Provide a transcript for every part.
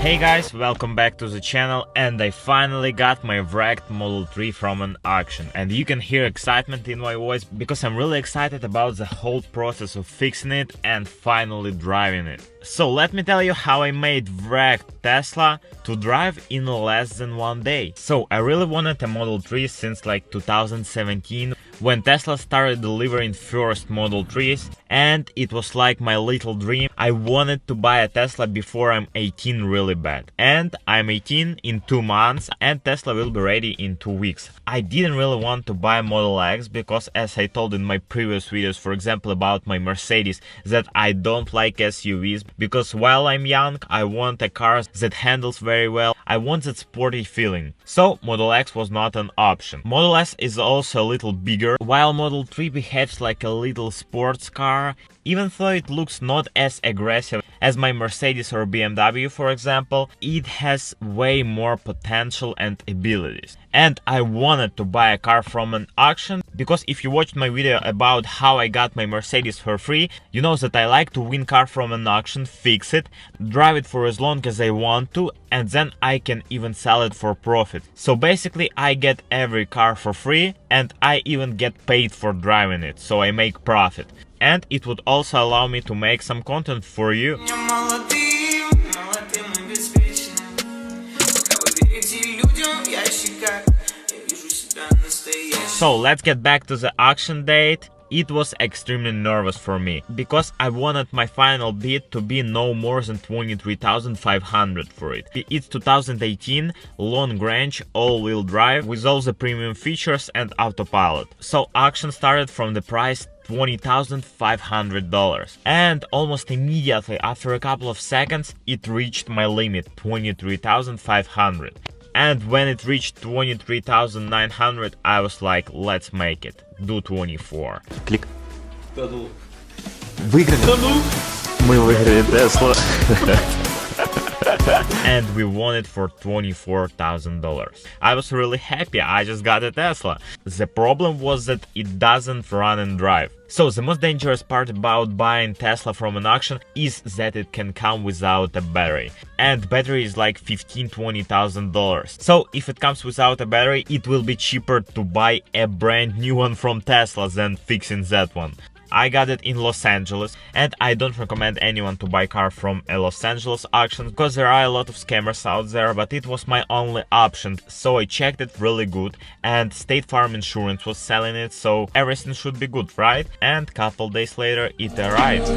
Hey guys, welcome back to the channel, and I finally got my wrecked Model 3 from an auction, and you can hear excitement in my voice because I'm really excited about the whole process of fixing it and finally driving it. So let me tell you how I made wrecked Tesla to drive in less than 1 day. So I really wanted a Model 3 since like 2017 when Tesla started delivering first Model 3s, and it was like my little dream. I wanted to buy a Tesla before I'm 18 really bad. And I'm 18 in 2 months and Tesla will be ready in 2 weeks. I didn't really want to buy Model X because, as I told in my previous videos, for example about my Mercedes, that I don't like SUVs because while I'm young I want a car that handles very well. I want that sporty feeling. So Model X was not an option. Model S is also a little bigger, while Model 3 behaves like a little sports car, even though it looks not as aggressive as my Mercedes or BMW, for example. It has way more potential and abilities. And I wanted to buy a car from an auction because if you watched my video about how I got my Mercedes for free, you know that I like to win car from an auction, fix it, drive it for as long as I want to, and then I can even sell it for profit. So basically I get every car for free and I even get paid for driving it, so I make profit. And it would also allow me to make some content for you. So let's get back to the auction date. It was extremely nervous for me because I wanted my final bid to be no more than 23,500 for it. It's 2018, long range, all-wheel drive with all the premium features and autopilot. So auction started from the price $20,500, and almost immediately after a couple of seconds it reached my limit, 23,500. And when it reached 23,900 I was like, let's make it, do 24. Клик. Выиграли. Мы выиграли Tesla. And we won it for $24,000. I was really happy, I just got a Tesla. The problem was that it doesn't run and drive. So the most dangerous part about buying Tesla from an auction is that it can come without a battery. And battery is like $15,000-$20,000. So if it comes without a battery, it will be cheaper to buy a brand new one from Tesla than fixing that one. I got it in Los Angeles, and I don't recommend anyone to buy car from a Los Angeles auction because there are a lot of scammers out there, but it was my only option, so I checked it really good, and State Farm Insurance was selling it, so everything should be good, right? And couple days later it arrived.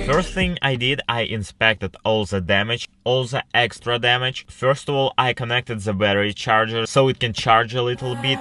First thing I did, I inspected all the damage, all the extra damage. First of all, I connected the battery charger so it can charge a little bit.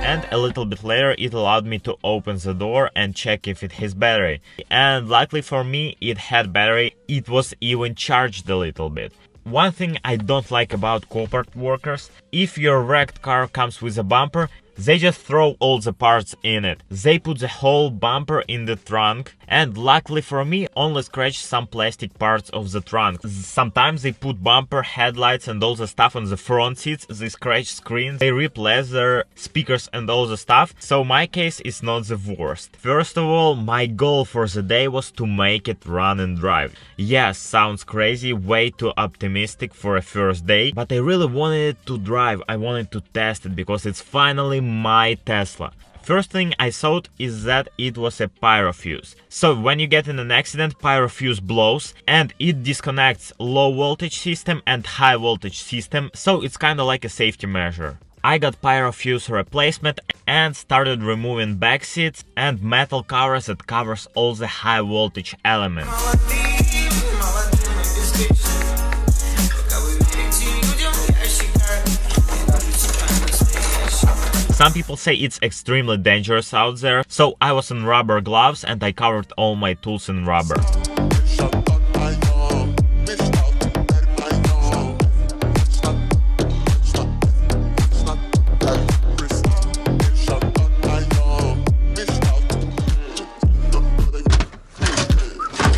And a little bit later it allowed me to open the door and check if it has battery. And luckily for me it had battery, it was even charged a little bit. One thing I don't like about corporate workers, if your wrecked car comes with a bumper, they just throw all the parts in it. They put the whole bumper in the trunk, and luckily for me only scratched some plastic parts of the trunk. Sometimes they put bumper, headlights and all the stuff on the front seats, they scratch screens, they rip leather, speakers and all the stuff, so my case is not the worst. First of all, my goal for the day was to make it run and drive. Yes, sounds crazy, way too optimistic for a first day, but I really wanted it to drive, I wanted to test it because it's finally my Tesla. First thing I thought is that it was a pyro fuse. So when you get in an accident, pyro fuse blows and it disconnects low voltage system and high voltage system, so it's kinda like a safety measure. I got pyro fuse replacement and started removing back seats and metal covers that covers all the high voltage elements. Some people say it's extremely dangerous out there, so I was in rubber gloves and I covered all my tools in rubber.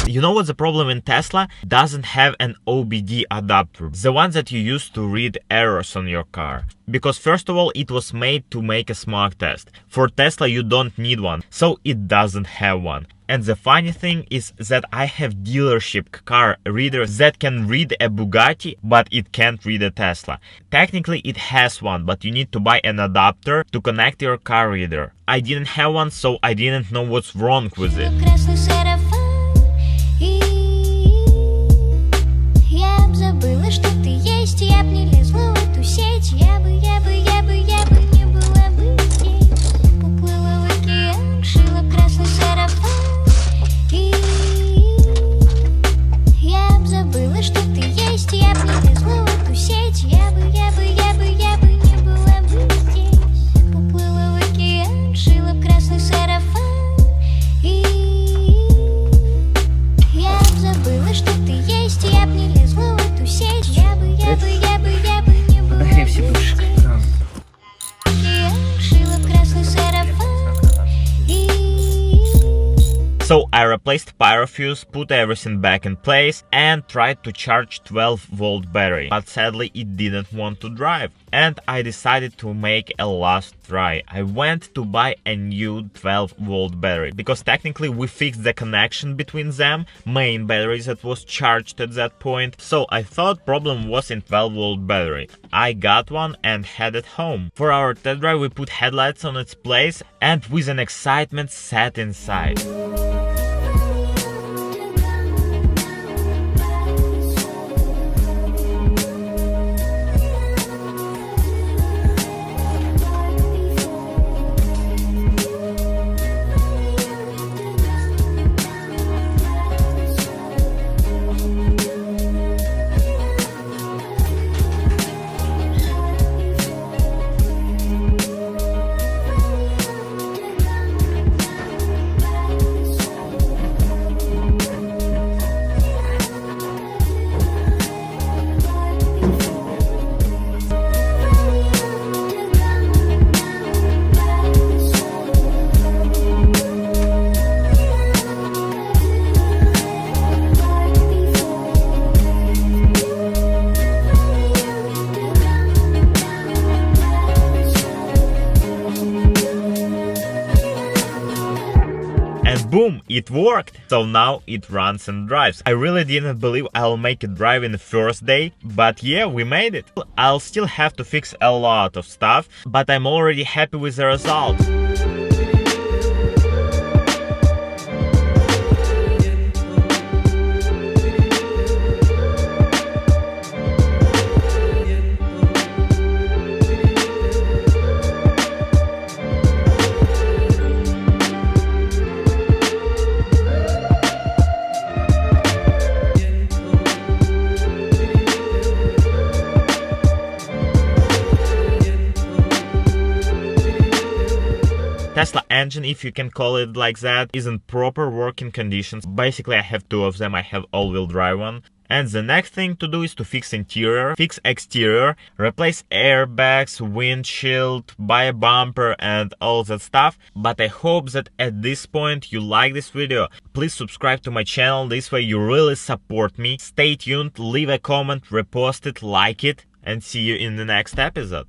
You know what's the problem in Tesla? Doesn't have an OBD adapter, the one that you use to read errors on your car. Because first of all, it was made to make a smog test. For Tesla you don't need one, so it doesn't have one. And the funny thing is that I have dealership car readers that can read a Bugatti, but it can't read a Tesla. Technically it has one, but you need to buy an adapter to connect your car reader. I didn't have one, so I didn't know what's wrong with it. Я б забыла, что ты есть, я б не лезла в эту сеть, я бы не была бы здесь. Поплыла в океан, шила красный сарафан. И я б забыла, что ты есть, я б не лезла в эту сеть, я бы не была бы здесь. Поплыла в океан, шила красный сарафан. И я б забыла, что ты есть, я б не лезла в эту сеть, я бы не была бы здесь. Шила красный сарафан. So I replaced Pyrofuse, put everything back in place and tried to charge 12-volt battery, but sadly it didn't want to drive. And I decided to make a last try. I went to buy a new 12-volt battery, because technically we fixed the connection between them, main battery that was charged at that point, so I thought problem was in 12-volt battery. I got one and headed home. For our test drive we put headlights on its place and with an excitement sat inside. Boom, it worked! So now it runs and drives. I really didn't believe I'll make it drive in the first day, but yeah, we made it. I'll still have to fix a lot of stuff, but I'm already happy with the result. Tesla engine, if you can call it like that, is in proper working conditions. Basically I have two of them, I have all-wheel drive one. And the next thing to do is to fix interior, fix exterior, replace airbags, windshield, buy a bumper and all that stuff. But I hope that at this point you like this video. Please subscribe to my channel, this way you really support me. Stay tuned, leave a comment, repost it, like it, and see you in the next episode.